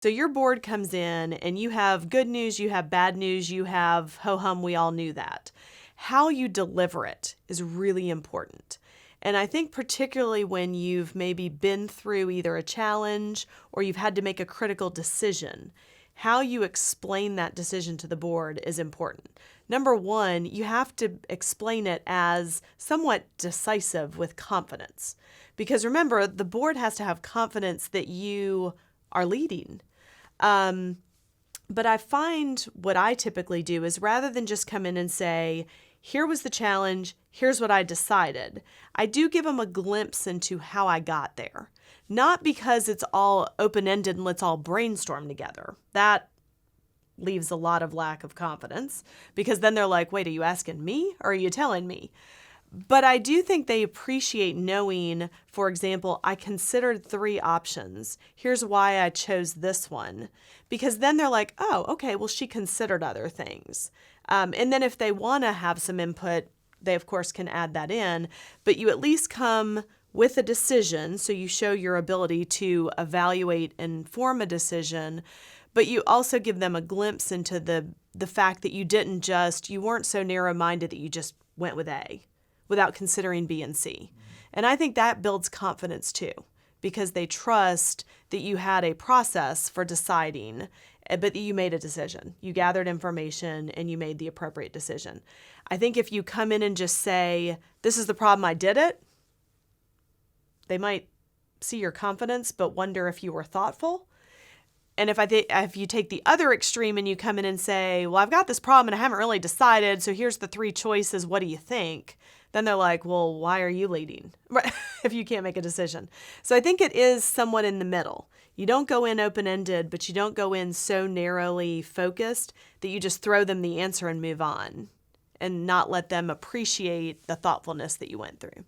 So your board comes in and you have good news, you have bad news, you have ho-hum, we all knew that. How you deliver it is really important. And I think particularly when you've maybe been through either a challenge or you've had to make a critical decision, how you explain that decision to the board is important. Number one, you have to explain it as somewhat decisive with confidence. Because remember, the board has to have confidence that you are leading. But I find what I typically do is rather than just come in and say, here was the challenge, here's what I decided, I do give them a glimpse into how I got there. Not because it's all open-ended and let's all brainstorm together. That leaves a lot of lack of confidence because then they're like, wait, are you asking me or are you telling me? But I do think they appreciate knowing, for example, I considered 3 options. Here's why I chose this one. Because then they're like, oh, okay, well, she considered other things. And then if they want to have some input, they, of course, can add that in. But you at least come with a decision, so you show your ability to evaluate and form a decision. But you also give them a glimpse into the fact that you weren't so narrow-minded that you just went with A without considering B and C. And I think that builds confidence too, because they trust that you had a process for deciding, but that you made a decision. You gathered information and you made the appropriate decision. I think if you come in and just say, this is the problem, I did it, they might see your confidence, but wonder if you were thoughtful. And if you take the other extreme and you come in and say, well, I've got this problem and I haven't really decided, so here's the 3 choices, what do you think? Then they're like, well, why are you leading if you can't make a decision? So I think it is somewhat in the middle. You don't go in open-ended, but you don't go in so narrowly focused that you just throw them the answer and move on and not let them appreciate the thoughtfulness that you went through.